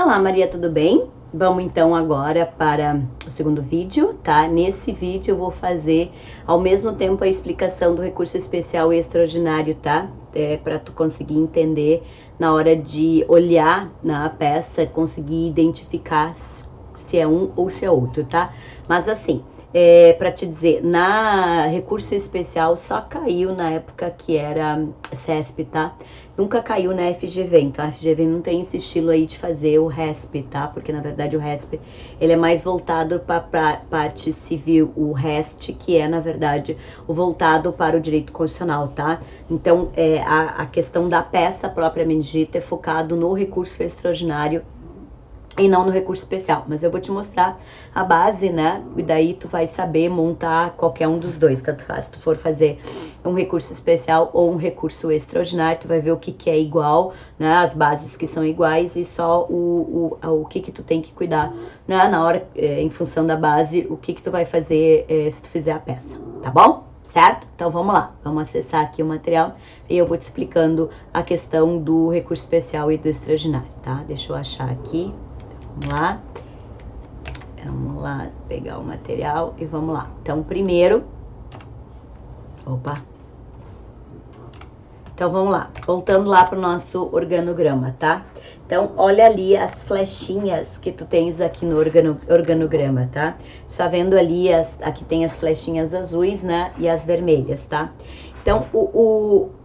Olá, Maria, tudo bem? Vamos então agora para o segundo vídeo, tá? Nesse vídeo eu vou fazer ao mesmo tempo a explicação do recurso especial e extraordinário, tá? Para tu conseguir entender na hora de olhar na peça, conseguir identificar se é um ou se é outro, tá? Mas assim, para te dizer, na recurso especial só caiu na época que era CESP, tá? Nunca caiu na FGV, então a FGV não tem esse estilo aí de fazer o RESP, tá? Porque na verdade o RESP, ele é mais voltado para a parte civil, o REST, que é na verdade o voltado para o direito constitucional, tá? Então a questão da peça propriamente dita é focado no recurso extraordinário e não no recurso especial, mas eu vou te mostrar a base, né, e daí tu vai saber montar qualquer um dos dois, tanto faz, se tu for fazer um recurso especial ou um recurso extraordinário, tu vai ver o que é igual, né, as bases que são iguais e só o que tu tem que cuidar, né, na hora, em função da base, o que tu vai fazer se tu fizer a peça, tá bom? Certo? Então vamos lá, vamos acessar aqui o material e eu vou te explicando a questão do recurso especial e do extraordinário, tá? Deixa eu achar aqui. Vamos lá, pegar o material e vamos lá. Então, primeiro, então vamos lá, voltando lá para o nosso organograma, tá? Então, olha ali as flechinhas que tu tens aqui no organograma, tá? Tu tá vendo ali, aqui tem as flechinhas azuis, né, e as vermelhas, tá? Então,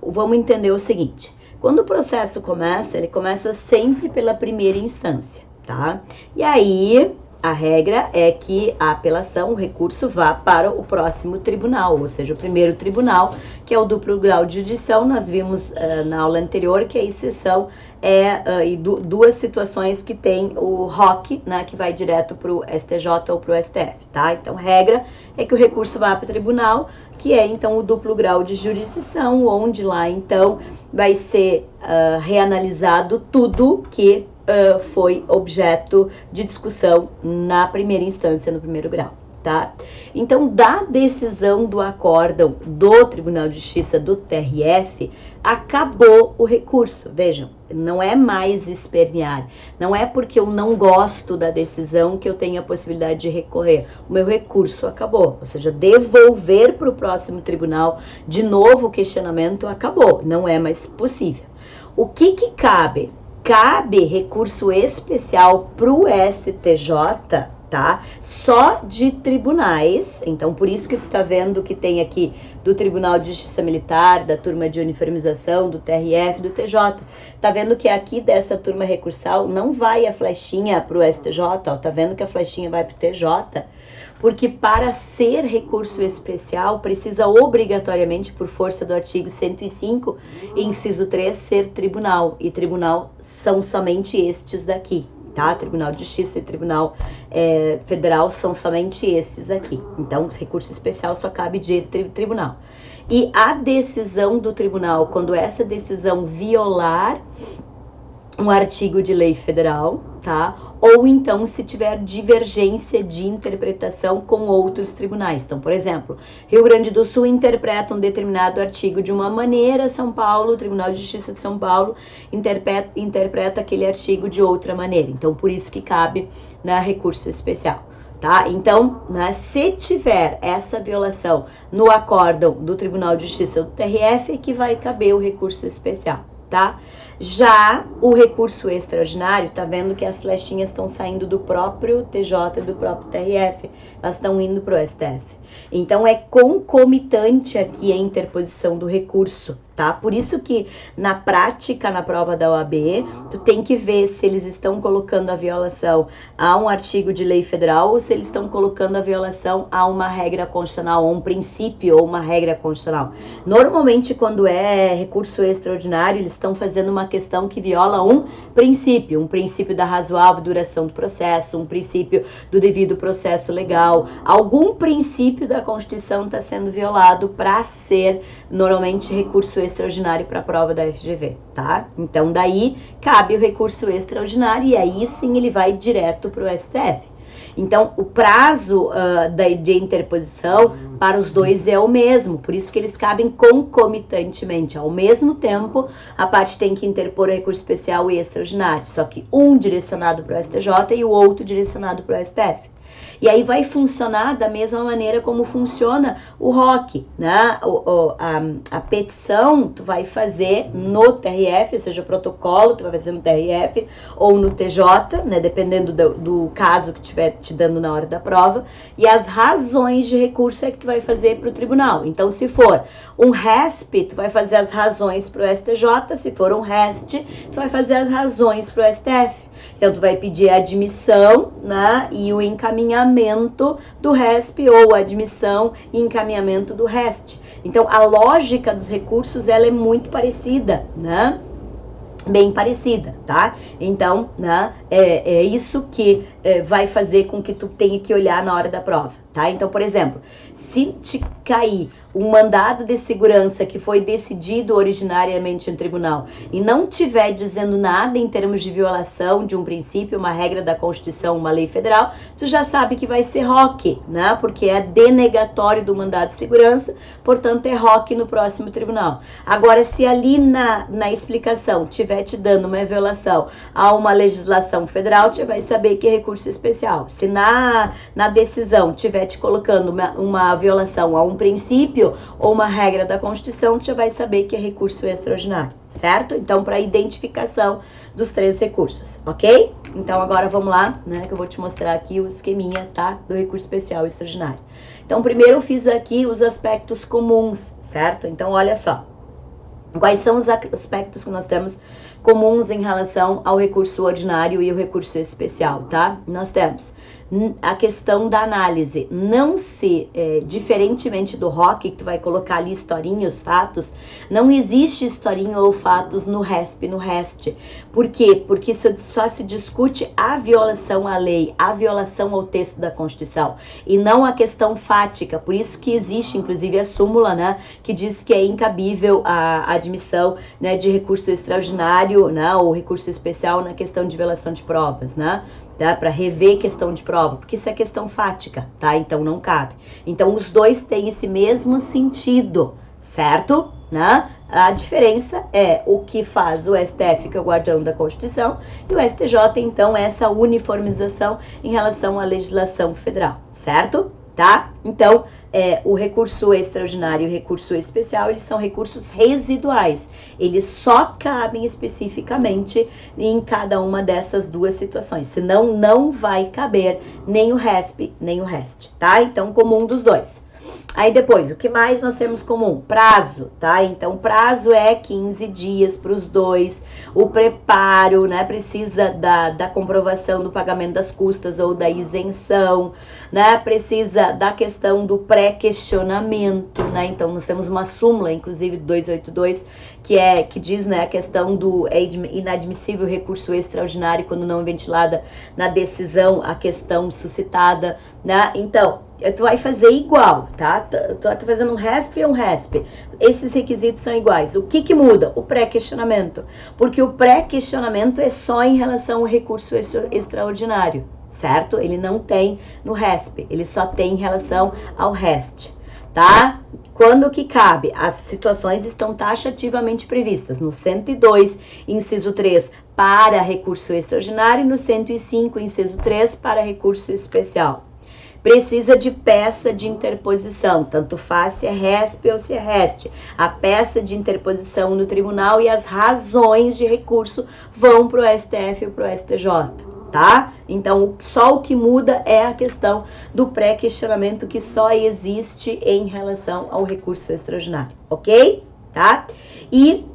vamos entender o seguinte, quando o processo começa, ele começa sempre pela primeira instância, tá? E aí, a regra é que a apelação, o recurso, vá para o próximo tribunal, ou seja, o primeiro tribunal, que é o duplo grau de jurisdição. Nós vimos na aula anterior que a exceção duas situações que tem o ROC, né, que vai direto para o STJ ou para o STF, tá? Então, a regra é que o recurso vá para o tribunal, que é, então, o duplo grau de jurisdição, onde lá, então, vai ser reanalisado tudo que foi objeto de discussão na primeira instância, no primeiro grau, tá? Então, da decisão do acórdão do Tribunal de Justiça do TRF, acabou o recurso. Vejam, não é mais espernear, não é porque eu não gosto da decisão que eu tenho a possibilidade de recorrer. O meu recurso acabou, ou seja, devolver para o próximo tribunal de novo o questionamento acabou, não é mais possível. O que cabe? Cabe recurso especial para o STJ, tá? Só de tribunais. Então, por isso que tu tá vendo que tem aqui do Tribunal de Justiça Militar, da turma de uniformização, do TRF, do TJ. Tá vendo que aqui dessa turma recursal não vai a flechinha para o STJ, ó, tá vendo que a flechinha vai para o TJ? Porque para ser recurso especial, precisa obrigatoriamente, por força do artigo 105, inciso 3, ser tribunal. E tribunal são somente estes daqui, tá? Tribunal de Justiça e Tribunal Federal são somente esses aqui. Então, recurso especial só cabe de tribunal. E a decisão do tribunal, quando essa decisão violar um artigo de lei federal, tá? Ou então se tiver divergência de interpretação com outros tribunais. Então, por exemplo, Rio Grande do Sul interpreta um determinado artigo de uma maneira, São Paulo, o Tribunal de Justiça de São Paulo interpreta aquele artigo de outra maneira. Então, por isso que cabe, né, recurso especial. Tá? Então, né, se tiver essa violação no acórdão do Tribunal de Justiça do TRF, é que vai caber o recurso especial, tá? Já o recurso extraordinário, tá vendo que as flechinhas estão saindo do próprio TJ e do próprio TRF, elas estão indo para o STF. Então, é concomitante aqui a interposição do recurso, tá? Por isso que, na prática, na prova da OAB, tu tem que ver se eles estão colocando a violação a um artigo de lei federal ou se eles estão colocando a violação a uma regra constitucional, ou um princípio ou uma regra constitucional. Normalmente, quando é recurso extraordinário, eles estão fazendo uma questão que viola um princípio da razoável duração do processo, um princípio do devido processo legal, algum princípio da Constituição está sendo violado para ser, normalmente, recurso extraordinário para a prova da FGV, tá? Então, daí, cabe o recurso extraordinário e aí sim ele vai direto para o STF. Então, o prazo de interposição para os dois é o mesmo, por isso que eles cabem concomitantemente. Ao mesmo tempo, a parte tem que interpor recurso especial e extraordinário, só que um direcionado para o STJ e o outro direcionado para o STF. E aí vai funcionar da mesma maneira como funciona o ROC, né? A petição tu vai fazer no TRF, ou seja, o protocolo tu vai fazer no TRF ou no TJ, né? Dependendo do caso que estiver te dando na hora da prova. E as razões de recurso é que tu vai fazer para o tribunal. Então, se for um RESP, tu vai fazer as razões para o STJ. Se for um REST, tu vai fazer as razões para o STF. Então, tu vai pedir a admissão, né, e o encaminhamento do RESP ou a admissão e encaminhamento do REST. Então, a lógica dos recursos, ela é muito parecida, né? Bem parecida, tá? Então, né, é isso que vai fazer com que tu tenha que olhar na hora da prova, tá? Então, por exemplo, se te cair um mandado de segurança que foi decidido originariamente no tribunal e não tiver dizendo nada em termos de violação de um princípio, uma regra da Constituição, uma lei federal, tu já sabe que vai ser ROC, né? Porque é denegatório do mandado de segurança, portanto é ROC no próximo tribunal. Agora, se ali na explicação tiver te dando uma violação a uma legislação federal, tu vai saber que é recurso especial. Se na decisão tiver te colocando uma violação a um princípio ou uma regra da Constituição, tu já vai saber que é recurso extraordinário, certo? Então, para identificação dos três recursos, ok? Então, agora vamos lá, né, que eu vou te mostrar aqui o esqueminha, tá, do recurso especial e extraordinário. Então, primeiro eu fiz aqui os aspectos comuns, certo? Então, olha só, quais são os aspectos que nós temos comuns em relação ao recurso ordinário e o recurso especial, tá? Nós temos a questão da análise, não se, diferentemente do ROC, que tu vai colocar ali historinhas, fatos, não existe historinha ou fatos no RESP, no REST. Por quê? Porque só se discute a violação à lei, a violação ao texto da Constituição, e não a questão fática. Por isso que existe, inclusive, a súmula, né, que diz que é incabível a admissão, né, de recurso extraordinário, né, ou recurso especial na questão de violação de provas, né? Tá? Para rever questão de prova, porque isso é questão fática, tá? Então não cabe. Então os dois têm esse mesmo sentido, certo? Né? A diferença é o que faz o STF, que é o guardião da Constituição, e o STJ, então, essa uniformização em relação à legislação federal, certo? Tá? Então, o recurso extraordinário e o recurso especial, eles são recursos residuais. Eles só cabem especificamente em cada uma dessas duas situações. Senão, não vai caber nem o RESP, nem o REST, tá? Então, comum dos dois. Aí depois, o que mais nós temos comum? Prazo, tá? Então, prazo é 15 dias para os dois. O preparo, né? Precisa da comprovação do pagamento das custas ou da isenção, né? Precisa da questão do pré-questionamento, né? Então, nós temos uma súmula, inclusive, do 282, que diz, né, a questão do inadmissível recurso extraordinário quando não ventilada na decisão a questão suscitada, né? Então, tu vai fazer igual, tá? Tu tá fazendo um RESP e um RESP. Esses requisitos são iguais. O que muda? O pré-questionamento. Porque o pré-questionamento é só em relação ao recurso extraordinário, certo? Ele não tem no RESP, ele só tem em relação ao REST, tá? Quando que cabe? As situações estão taxativamente previstas no 102, inciso 3, para recurso extraordinário, e no 105, inciso 3, para recurso especial. Precisa de peça de interposição, tanto faz se é RESP ou se é REST. A peça de interposição no tribunal e as razões de recurso vão para o STF ou para o STJ, tá? Então, só o que muda é a questão do pré-questionamento, que só existe em relação ao recurso extraordinário, ok? Tá? E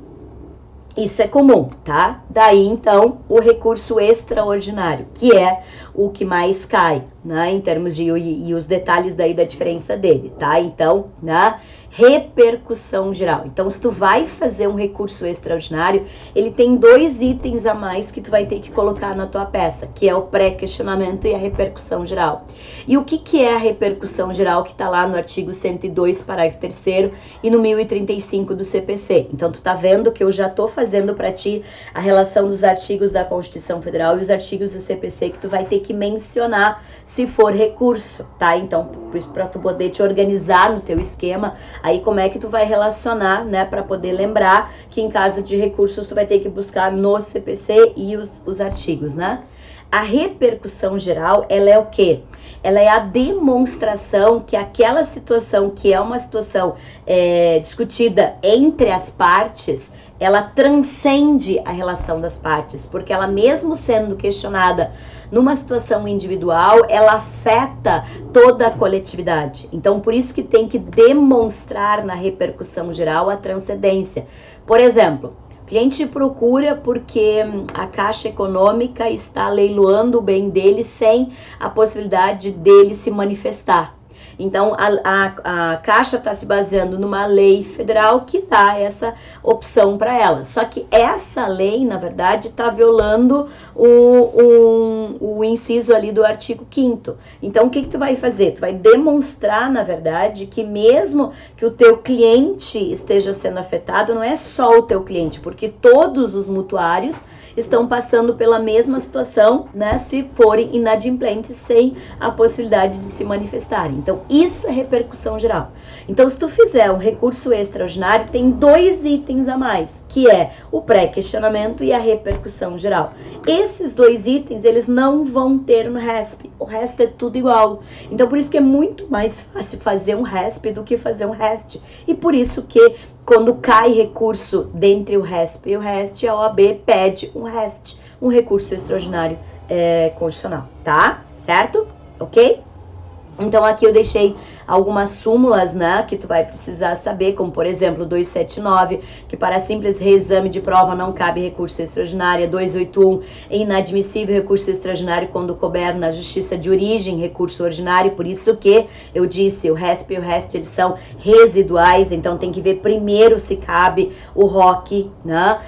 isso é comum, tá? Daí, então, o recurso extraordinário, que é o que mais cai, né? Em termos de... E os detalhes daí da diferença dele, tá? Então, né? repercussão geral. Então, se tu vai fazer um recurso extraordinário, ele tem 2 itens a mais que tu vai ter que colocar na tua peça, que é o pré-questionamento e a repercussão geral. E o que é a repercussão geral que está lá no artigo 102, parágrafo 3º e no 1035 do CPC? Então, tu tá vendo que eu já tô fazendo para ti a relação dos artigos da Constituição Federal e os artigos do CPC que tu vai ter que mencionar se for recurso, tá? Então, para tu poder te organizar no teu esquema, aí como é que tu vai relacionar, né, para poder lembrar que em caso de recursos tu vai ter que buscar no CPC e os artigos, né? A repercussão geral, ela é o quê? Ela é a demonstração que aquela situação, que é uma situação discutida entre as partes, ela transcende a relação das partes, porque ela mesmo sendo questionada numa situação individual, ela afeta toda a coletividade. Então, por isso que tem que demonstrar na repercussão geral a transcendência. Por exemplo, o cliente procura porque a Caixa Econômica está leiloando o bem dele sem a possibilidade dele se manifestar. Então, a Caixa está se baseando numa lei federal que dá essa opção para ela. Só que essa lei, na verdade, está violando o inciso ali do artigo 5º. Então, o que tu vai fazer? Tu vai demonstrar, na verdade, que mesmo que o teu cliente esteja sendo afetado, não é só o teu cliente, porque todos os mutuários estão passando pela mesma situação, né, se forem inadimplentes sem a possibilidade de se manifestarem. Então, isso é repercussão geral. Então, se tu fizer um recurso extraordinário, tem 2 itens a mais, que é o pré-questionamento e a repercussão geral. Esses 2 itens, eles não vão ter no RESP. O resto é tudo igual. Então, por isso que é muito mais fácil fazer um RESP do que fazer um REST. E por isso que quando cai recurso dentre o RESP e o REST, a OAB pede um REST, um recurso extraordinário constitucional, tá? Certo? Ok? Então, aqui eu deixei algumas súmulas, né, que tu vai precisar saber, como por exemplo 279, que para simples reexame de prova não cabe recurso extraordinário, 281, é inadmissível recurso extraordinário quando couber na justiça de origem recurso ordinário, por isso que eu disse, o RESP e o REST eles são residuais, então tem que ver primeiro se cabe o ROC, né,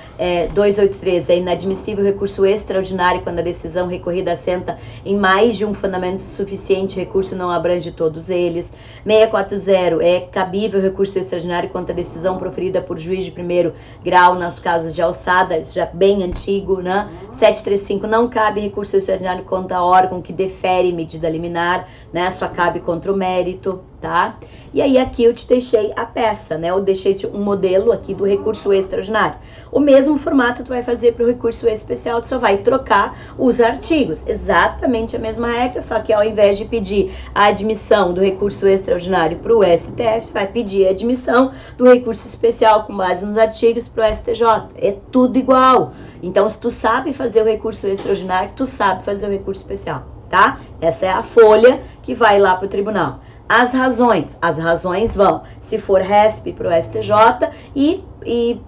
283, é inadmissível recurso extraordinário quando a decisão recorrida assenta em mais de um fundamento suficiente, recurso não abrange todos eles. 640, é cabível recurso extraordinário quanto a decisão proferida por juiz de primeiro grau nas causas de alçada, já bem antigo, né? 735, não cabe recurso extraordinário contra órgão que defere medida liminar, né? Só cabe contra o mérito, tá? E aí aqui eu te deixei a peça, né? Eu deixei um modelo aqui do recurso extraordinário. O mesmo formato tu vai fazer para o recurso especial, tu só vai trocar os artigos. Exatamente a mesma regra, só que ao invés de pedir a admissão do recurso extraordinário para o STF, vai pedir a admissão do recurso especial com base nos artigos para o STJ. É tudo igual. Então, se tu sabe fazer o recurso extraordinário, tu sabe fazer o recurso especial, tá? Essa é a folha que vai lá para o tribunal. As razões vão, se for RESP para o STJ e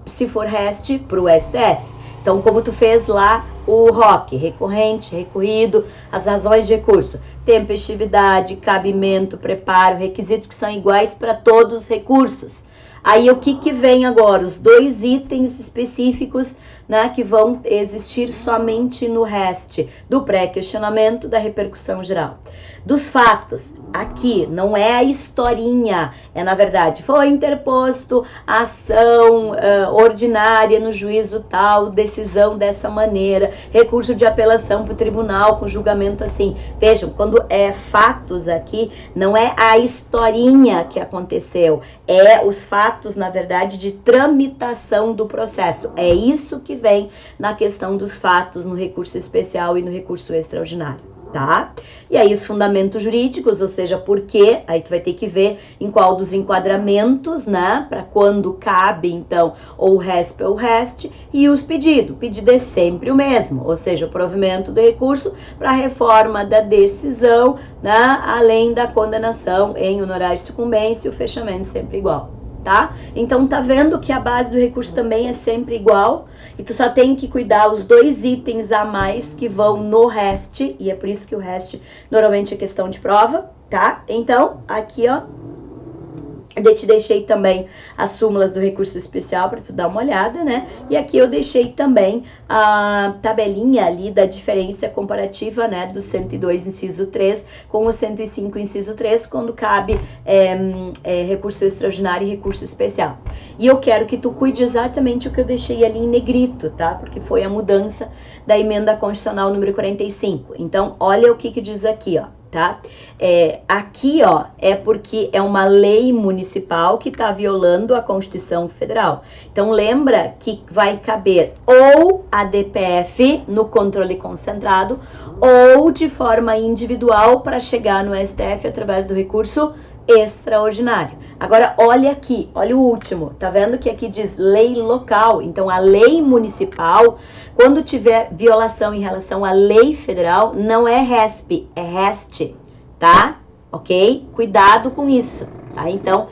se for REST para o STF. Então, como tu fez lá o ROC, recorrente, recorrido, as razões de recurso, tempestividade, cabimento, preparo, requisitos que são iguais para todos os recursos. Aí, o que vem agora? Os 2 itens específicos, né, que vão existir somente no REST, do pré-questionamento, da repercussão geral. Dos fatos, aqui não é a historinha, é na verdade, foi interposto ação ordinária no juízo tal, decisão dessa maneira, recurso de apelação para o tribunal com julgamento assim. Vejam, quando é fatos aqui, não é a historinha que aconteceu, é os fatos, na verdade, de tramitação do processo. É isso que vem na questão dos fatos no recurso especial e no recurso extraordinário. Tá? E aí os fundamentos jurídicos, ou seja, por quê? Aí tu vai ter que ver em qual dos enquadramentos, né? Para quando cabe, então, ou o RESP ou o REST, e os pedidos. O pedido é sempre o mesmo, ou seja, o provimento do recurso para a reforma da decisão, né? Além da condenação em honorário de sucumbência, o fechamento sempre igual. Tá? Então, tá vendo que a base do recurso também é sempre igual, e tu só tem que cuidar os 2 itens a mais que vão no REST, e é por isso que o REST normalmente é questão de prova, tá? Então, aqui, ó, Eu te deixei também as súmulas do recurso especial para tu dar uma olhada, né? E aqui eu deixei também a tabelinha ali da diferença comparativa, né? Do 102, inciso 3, com o 105, inciso 3, quando cabe recurso extraordinário e recurso especial. E eu quero que tu cuide exatamente o que eu deixei ali em negrito, tá? Porque foi a mudança da emenda constitucional número 45. Então, olha o que diz aqui, ó. Tá? Aqui, ó, é porque é uma lei municipal que está violando a Constituição Federal. Então, lembra que vai caber ou a DPF no controle concentrado ou de forma individual para chegar no STF através do recurso extraordinário. Agora, olha aqui, olha o último, tá vendo que aqui diz lei local? Então, a lei municipal, quando tiver violação em relação à lei federal, não é RESP, é REST, tá? Ok? Cuidado com isso, tá? Então,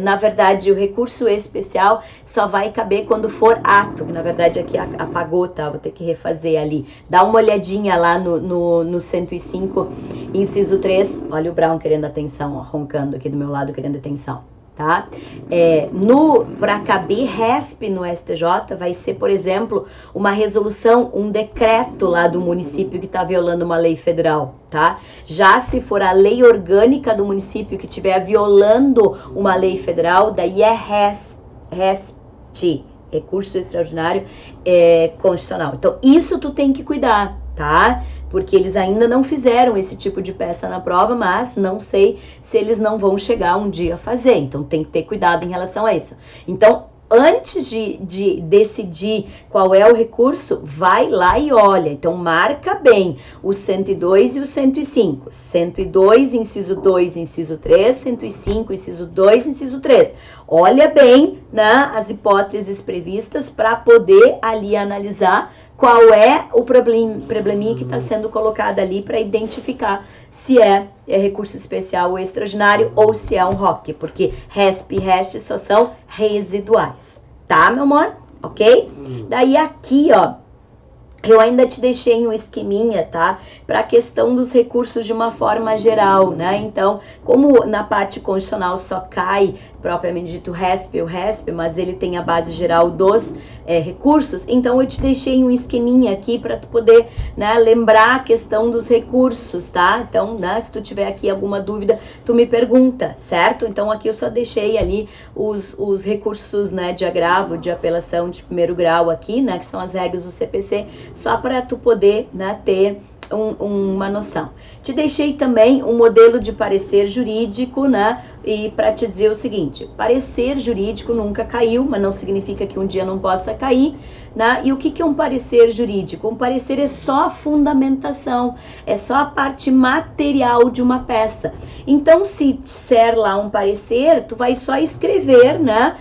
na verdade, o recurso especial só vai caber quando for ato, que na verdade aqui apagou, tá? Vou ter que refazer ali. Dá uma olhadinha lá no 105, inciso 3. Olha o Brown querendo atenção, ó, roncando aqui do meu lado, querendo atenção. Tá? Para caber RESP no STJ, vai ser, por exemplo, uma resolução, um decreto lá do município que está violando uma lei federal, tá? Já se for a lei orgânica do município que estiver violando uma lei federal, daí é REST, recurso extraordinário constitucional. Então, isso tu tem que cuidar, tá? Porque eles ainda não fizeram esse tipo de peça na prova, mas não sei se eles não vão chegar um dia a fazer. Então, tem que ter cuidado em relação a isso. Então, antes de decidir qual é o recurso, vai lá e olha. Então, marca bem o 102 e o 105. 102, inciso 2, inciso 3. 105, inciso 2, inciso 3. Olha bem, né, as hipóteses previstas para poder ali analisar qual é o probleminha que está sendo colocado ali para identificar se é recurso especial ou extraordinário ou se é um ROC, porque RESP e REST só são residuais, tá, meu amor? Ok? Daí aqui, ó, eu ainda te deixei um esqueminha, tá? Para a questão dos recursos de uma forma geral, né? Então, como na parte constitucional só cai, propriamente dito, o RESP, mas ele tem a base geral dos recursos, então eu te deixei um esqueminha aqui para tu poder, né, lembrar a questão dos recursos, tá? Então, né, se tu tiver aqui alguma dúvida, tu me pergunta, certo? Então, aqui eu só deixei ali os recursos, né, de agravo, de apelação de primeiro grau aqui, né, que são as regras do CPC, só para tu poder, né, ter uma noção. Te deixei também um modelo de parecer jurídico, né? E para te dizer o seguinte, parecer jurídico nunca caiu, mas não significa que um dia não possa cair, né? E o que é um parecer jurídico? Um parecer é só a fundamentação, é só a parte material de uma peça. Então, se disser lá um parecer, tu vai só escrever, né?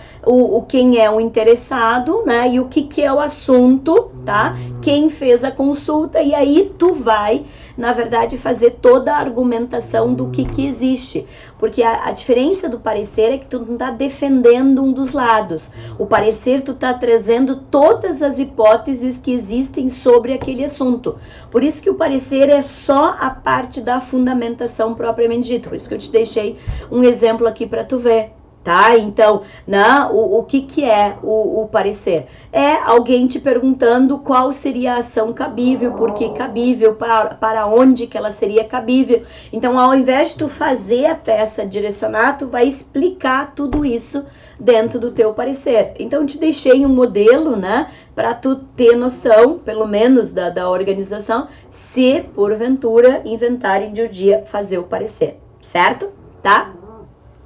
Quem é o interessado, né? E o que é o assunto, tá? Quem fez a consulta, e aí tu vai, na verdade, fazer toda a argumentação do que existe. Porque a diferença do parecer é que tu não está defendendo um dos lados. O parecer, tu está trazendo todas as hipóteses que existem sobre aquele assunto. Por isso que o parecer é só a parte da fundamentação propriamente dita. Por isso que eu te deixei um exemplo aqui para tu ver. Tá? Então, né, o que é o parecer? É alguém te perguntando qual seria a ação cabível, por que cabível, para onde que ela seria cabível. Então, ao invés de tu fazer a peça direcionar, tu vai explicar tudo isso dentro do teu parecer. Então, te deixei um modelo, né, para tu ter noção, pelo menos da organização, se porventura inventarem de um dia fazer o parecer, certo? Tá?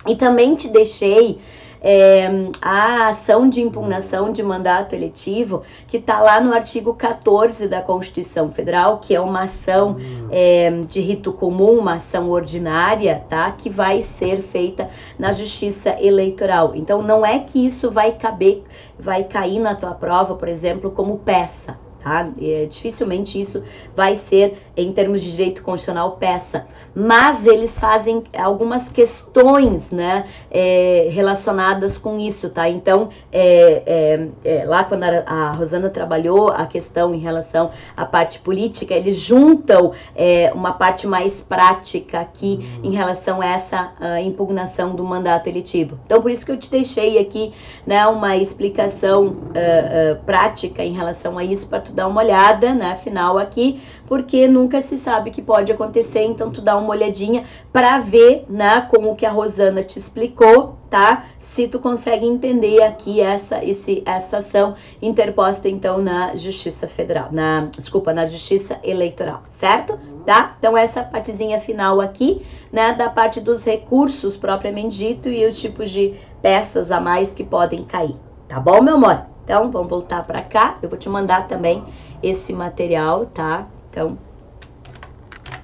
E também te deixei a ação de impugnação de mandato eletivo, que está lá no artigo 14 da Constituição Federal, que é uma ação de rito comum, uma ação ordinária, tá? Que vai ser feita na Justiça Eleitoral. Então, não é que isso vai cair na tua prova, por exemplo, como peça. tá? Dificilmente isso vai ser, em termos de direito constitucional, peça. Mas eles fazem algumas questões, né, relacionadas com isso, tá? Então, lá quando a Rosana trabalhou a questão em relação à parte política, eles juntam uma parte mais prática aqui em relação a essa impugnação do mandato eletivo. Então, por isso que eu te deixei aqui, né, uma explicação prática em relação a isso, para tu dar uma olhada, né, final aqui, porque nunca se sabe o que pode acontecer, então tu dá uma olhadinha para ver, né, com o que a Rosana te explicou, tá? Se tu consegue entender aqui essa ação interposta, então, na Justiça Federal, na Justiça Eleitoral, certo? Tá? Então, essa partezinha final aqui, né, da parte dos recursos propriamente dito e os tipos de peças a mais que podem cair, tá bom, meu amor? Então, vamos voltar para cá, eu vou te mandar também esse material, tá? Então,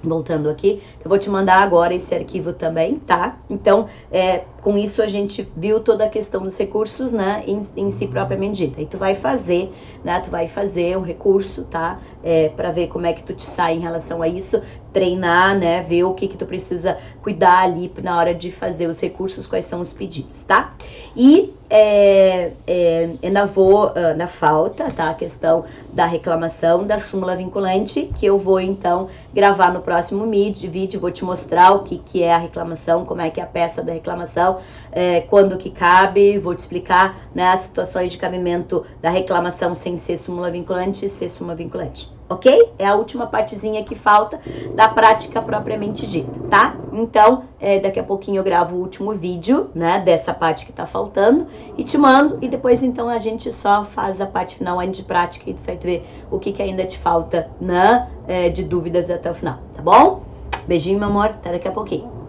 voltando aqui, eu vou te mandar agora esse arquivo também, tá? Então, com isso a gente viu toda a questão dos recursos, né, em si propriamente dita. E tu vai fazer, né, um recurso, tá? Para ver como é que tu te sai em relação a isso, treinar, né, ver o que tu precisa cuidar ali na hora de fazer os recursos, quais são os pedidos, tá? E ainda vou na falta, tá? A questão da reclamação da súmula vinculante, que eu vou então gravar no próximo vídeo, vou te mostrar o que é a reclamação, como é que é a peça da reclamação, quando que cabe, vou te explicar, né, as situações de cabimento da reclamação sem ser súmula vinculante e ser súmula vinculante, ok? É a última partezinha que falta da prática propriamente dita, tá? Então, daqui a pouquinho eu gravo o último vídeo, né, dessa parte que tá faltando e te mando, e depois então a gente só faz a parte final ainda de prática e vai ver o que ainda te falta, né, de dúvidas até o final, tá bom? Beijinho, meu amor, até daqui a pouquinho.